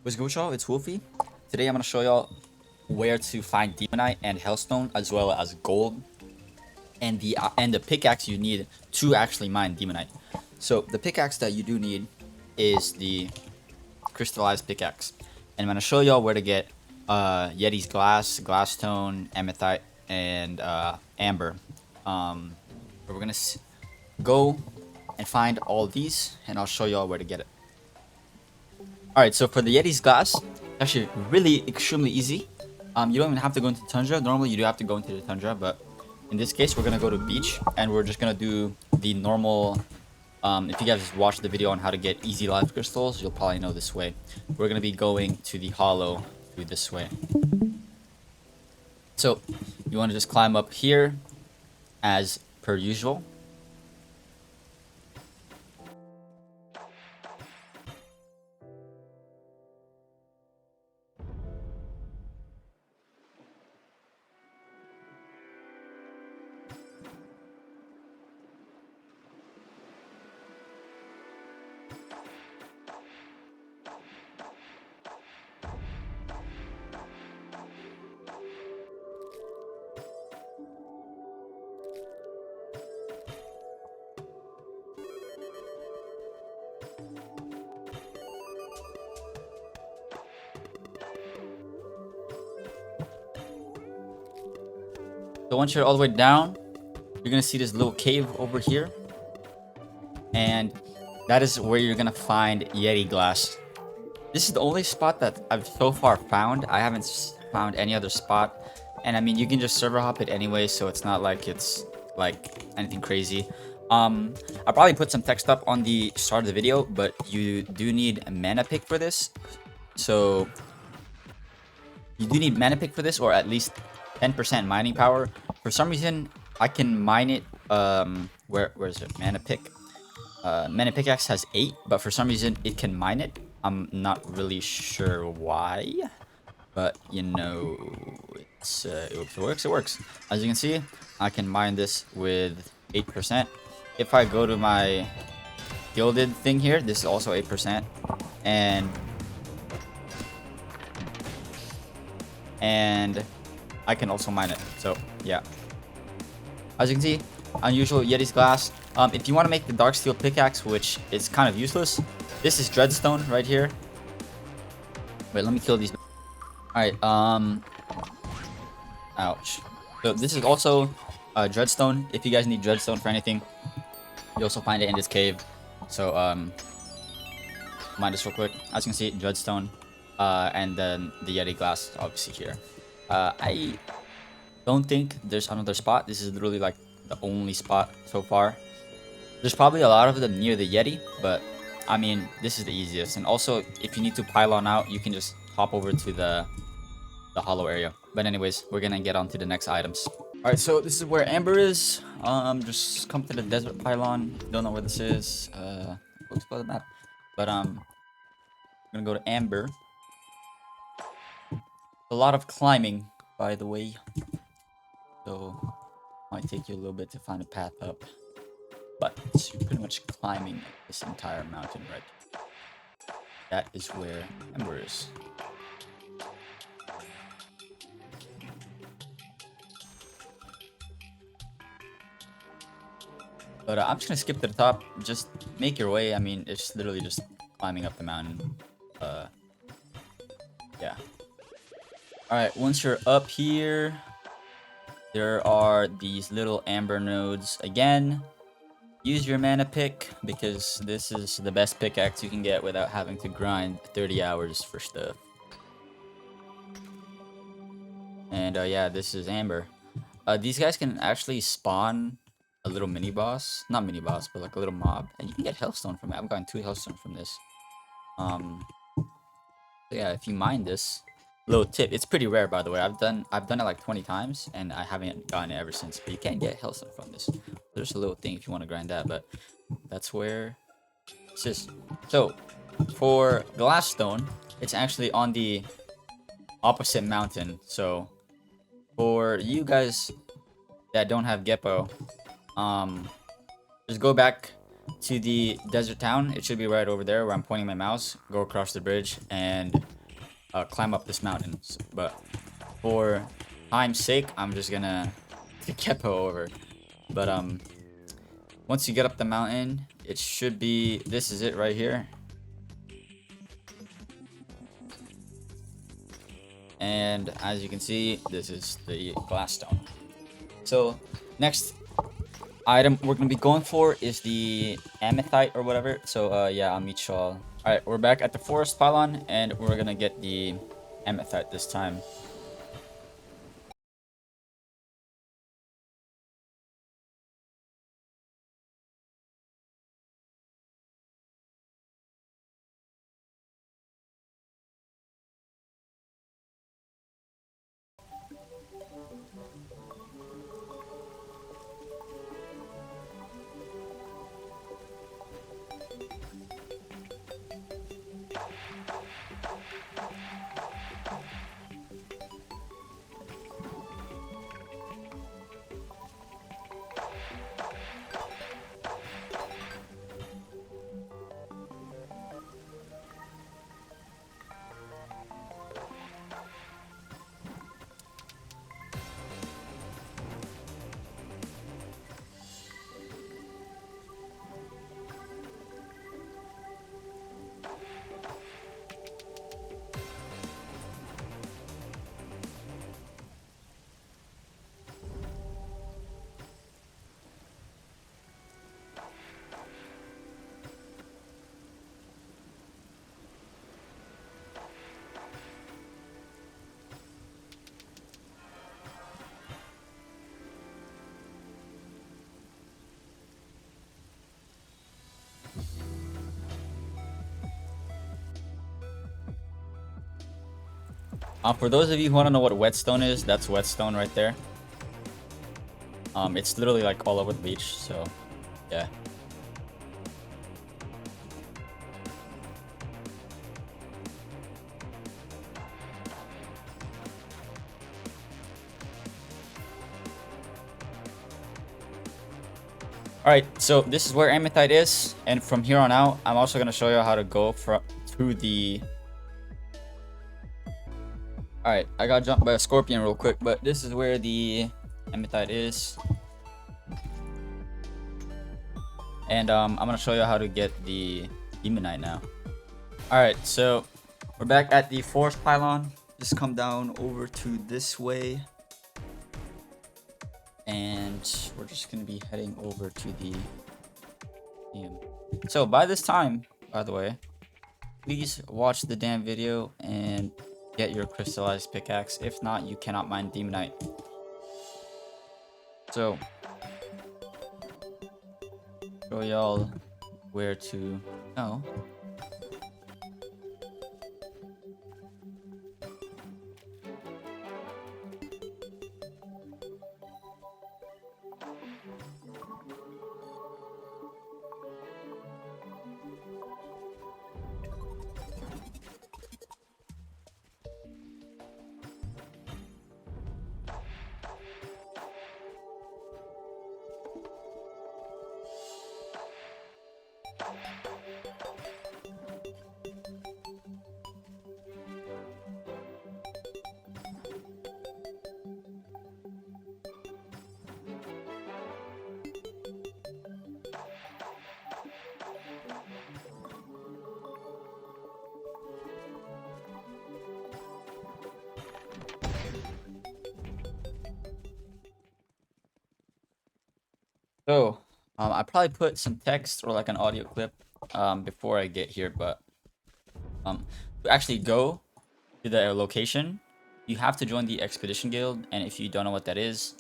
What's good, y'all? It's Wolfie. Today I'm gonna show y'all where to find Demonite and Hellstone, as well as gold, and the pickaxe you need to actually mine Demonite. So the pickaxe that you do need is the crystallized pickaxe, and I'm gonna show y'all where to get Yetis glassstone, Amethite, and amber. We're gonna go and find all these, and I'll show y'all where to get it. Alright, so for the Yetis glass, actually really extremely easy. You don't even have to go into tundra. Normally you do have to go into the tundra, but in this case we're gonna go to beach and we're just gonna do the normal. If you guys watched the video on how to get easy life crystals, you'll probably know this way. We're gonna be going to the hollow through this way. So you want to just climb up here as per usual. So once you're all the way down, you're gonna see this little cave over here, and that is where you're gonna find Yeti glass. This is the only spot that I've so far found. I haven't found any other spot, and I mean you can just server hop it anyway, so it's not like it's like anything crazy. I'll probably put some text up on the start of the video, but you do need a mana pick for this. So you do need mana pick for this, or at least 10% mining power. For some reason, I can mine it. Where is it? Mana pick. Mana pickaxe has 8, but for some reason it can mine it. I'm not really sure why, but you know, it works. It works. As you can see, I can mine this with 8%. If I go to my gilded thing here, this is also 8%, and I can also mine it. So yeah, as you can see, unusual Yetis glass. If you want to make the dark steel pickaxe, which is kind of useless, this is dreadstone right here. Wait, let me kill these. All right, ouch. So this is also dreadstone. If you guys need dreadstone for anything, you also find it in this cave. So mine this real quick. As you can see, dreadstone, and then the Yeti glass obviously here. I don't think there's another spot. This is literally like the only spot so far. There's probably a lot of them near the Yeti, but I mean, this is the easiest. And also, if you need to pylon out, you can just hop over to the hollow area. But anyways, we're gonna get on to the next items. All right, so this is where Amber is. Just come to the desert pylon. Don't know where this is. We'll explore the map. But I'm gonna go to Amber. A lot of climbing, by the way. So might take you a little bit to find a path up, but you're pretty much climbing this entire mountain right. That is where Amber is. But I'm just gonna skip to the top. Just make your way. I mean, it's literally just climbing up the mountain. Yeah. Alright, once you're up here, there are these little amber nodes again. Use your mana pick, because this is the best pickaxe you can get without having to grind 30 hours for stuff. And yeah, this is Amber. These guys can actually spawn a little mini boss. Not mini boss, but like a little mob. And you can get Hellstone from it. I've gotten 2 Hellstone from this. So yeah, if you mine this, little tip, it's pretty rare, by the way. I've done it like 20 times and I haven't gotten it ever since. But you can't get Hellstone from this. There's a little thing if you want to grind that, but that's where this is. So for glassstone, it's actually on the opposite mountain. So for you guys that don't have Geppo, just go back to the desert town. It should be right over there where I'm pointing my mouse. Go across the bridge and climb up this mountain. But for time's sake, I'm just gonna skip over. But once you get up the mountain, it should be, this is it right here. And as you can see, this is the glass stone. So next item we're gonna be going for is the Amethite or whatever. So yeah, I'll meet y'all. Alright, we're back at the forest pylon and we're gonna get the Amethite this time. For those of you who want to know what whetstone is, that's whetstone right there. It's literally like all over the beach, so yeah. Alright, so this is where Amethite is, and from here on out, I'm also gonna show you how to go to the. Alright, I got jumped by a scorpion real quick, but this is where the Amethite is. And I'm gonna show you how to get the Demonite now. Alright, so we're back at the forest pylon. Just come down over to this way. And we're just gonna be heading over to the museum. So by this time, by the way, please watch the damn video and get your crystallized pickaxe. If not, you cannot mine Demonite. So show y'all where to go. So, I probably put some text or like an audio clip before I get here, but to actually go to the location, you have to join the Expedition Guild, and if you don't know what that is,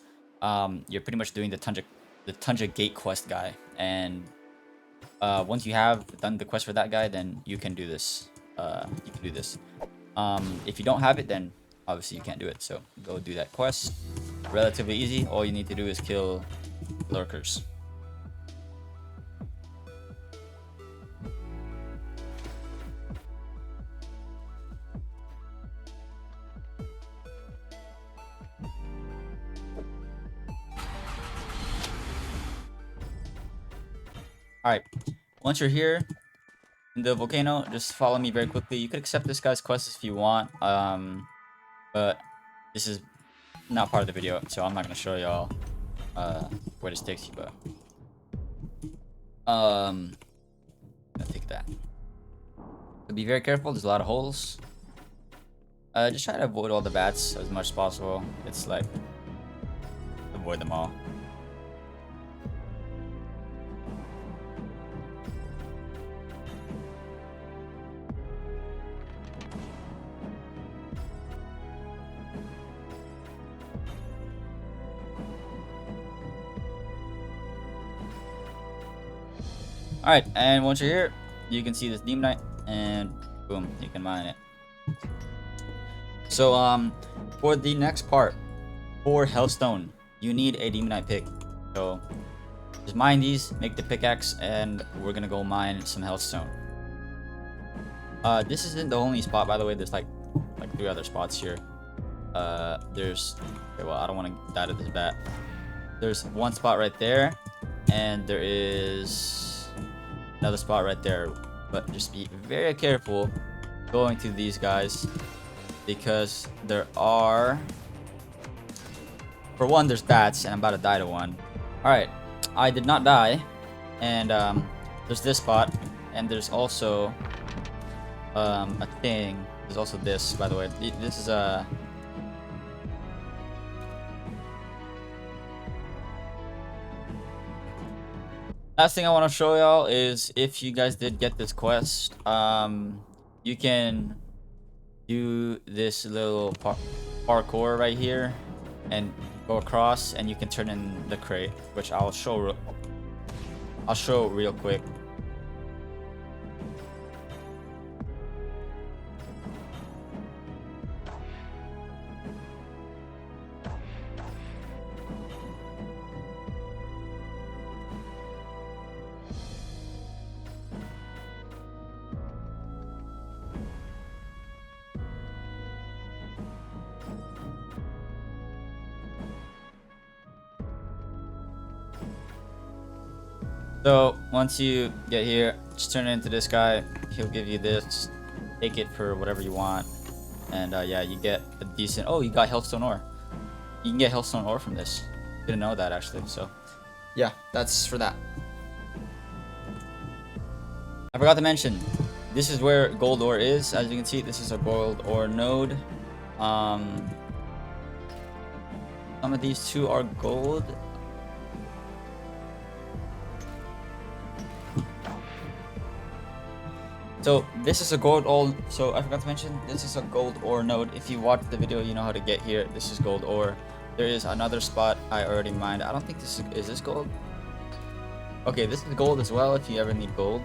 you're pretty much doing the Tundra Gate quest guy, and once you have done the quest for that guy, then you can do this. If you don't have it, then obviously you can't do it. So go do that quest. Relatively easy. All you need to do is kill lurkers. Alright, once you're here, in the volcano. Just follow me very quickly. You could accept this guy's quest if you want. But this is not part of the video, so I'm not gonna show y'all where this takes you. But I'll take that. So be very careful. There's a lot of holes. Just try to avoid all the bats as much as possible. It's like avoid them all. Alright, and once you're here, you can see this Demonite, and boom, you can mine it. So, for the next part, for Hellstone, you need a Demonite pick. So, just mine these, make the pickaxe, and we're gonna go mine some Hellstone. This isn't the only spot, by the way. There's like 3 other spots here. There's, okay, well, I don't want to die to this bat. There's one spot right there, and there is another spot right there. But just be very careful going to these guys, because there are, for one, there's bats, and I'm about to die to one. Alright, I did not die, and there's this spot, and there's also a thing. There's also this, by the way. This is a last thing I want to show y'all is, if you guys did get this quest, you can do this little parkour right here and go across, and you can turn in the crate, which I'll show real quick. So once you get here, just turn it into this guy. He'll give you this. Take it for whatever you want, and yeah, you get a decent. Oh, you got Hellstone ore. You can get Hellstone ore from this. Didn't know that, actually. So yeah, that's for that. I forgot to mention, this is where gold ore is. As you can see, this is a gold ore node. Some of these two are gold. So this is a gold ore. So I forgot to mention, this is a gold ore node. If you watched the video, you know how to get here. This is gold ore. There is another spot I already mined. I don't think this is this gold? Okay, this is gold as well if you ever need gold.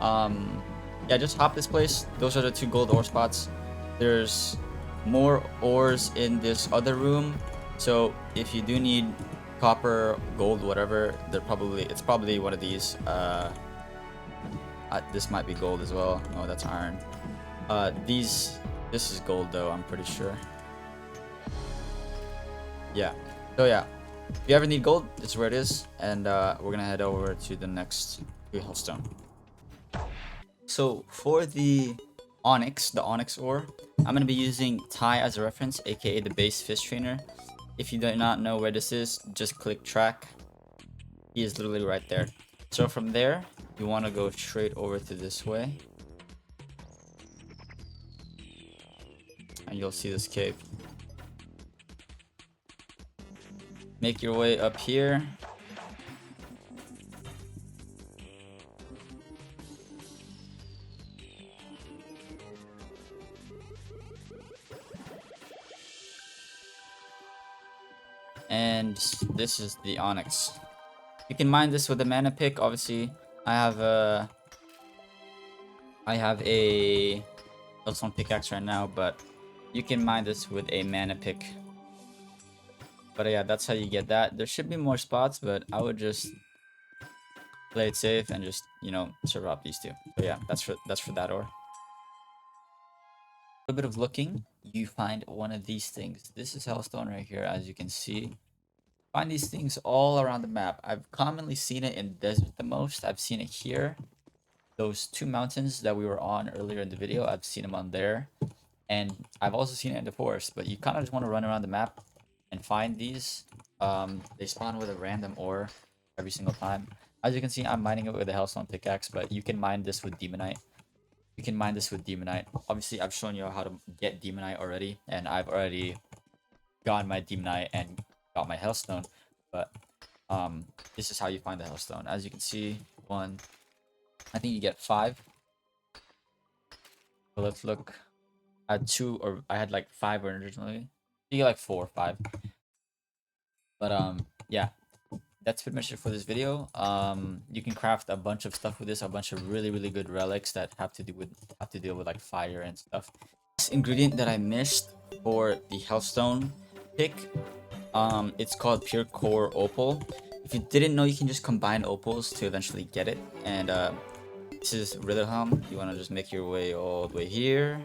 Yeah, just hop this place. Those are the 2 gold ore spots. There's more ores in this other room. So if you do need copper, gold, whatever, it's probably one of these. This might be gold as well. No, that's iron. This is gold though, I'm pretty sure. Yeah. So yeah, if you ever need gold, it's where it is, and we're gonna head over to the next Hellstone. So for the Onyx ore, I'm gonna be using Ty as a reference, aka the base fish trainer. If you do not know where this is, just click track. He is literally right there. So from there, you want to go straight over to this way, and you'll see this cave. Make your way up here. And this is the Onyx. You can mine this with a mana pick. Obviously, I have a Hellstone pickaxe right now, but you can mine this with a mana pick. But yeah, that's how you get that. There should be more spots, but I would just play it safe and just, you know, survive these 2. But yeah, that's for that ore. A bit of looking, you find one of these things. This is Hellstone right here, as you can see. Find these things all around the map. I've commonly seen it in desert the most. I've seen it here. those 2 mountains that we were on earlier in the video. I've seen them on there, and I've also seen it in the forest. But you kind of just want to run around the map and find these. They spawn with a random ore every single time. As you can see, I'm mining it with a Hellstone pickaxe, but you can mine this with Demonite. You can mine this with Demonite. Obviously, I've shown you how to get Demonite already, and I've already gotten my Demonite and got my Hellstone. But this is how you find the Hellstone. As you can see, one, I think you get 5. So let's look. I had 2, or I had like 5 originally. You get like 4 or 5. But yeah, that's pretty much it for this video. You can craft a bunch of stuff with this, a bunch of really good relics that have to deal with like fire and stuff. This ingredient that I missed for the Hellstone pick, it's called pure core opal. If you didn't know, you can just combine opals to eventually get it. And this is Ritherham. You want to just make your way all the way here.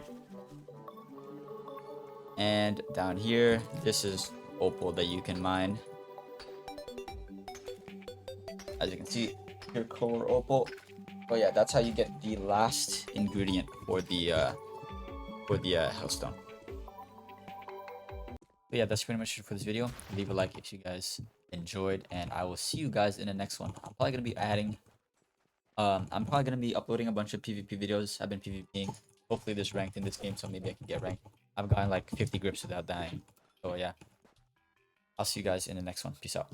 And down here, this is opal that you can mine. As you can see, pure core opal. But yeah, that's how you get the last ingredient for the Hellstone. But yeah, that's pretty much it for this video. Leave a like if you guys enjoyed, and I will see you guys in the next one. I'm probably gonna be uploading a bunch of PvP videos. I've been PvPing. Hopefully there's ranked in this game, so maybe I can get ranked. I've gotten like 50 grips without dying. So yeah. I'll see you guys in the next one. Peace out.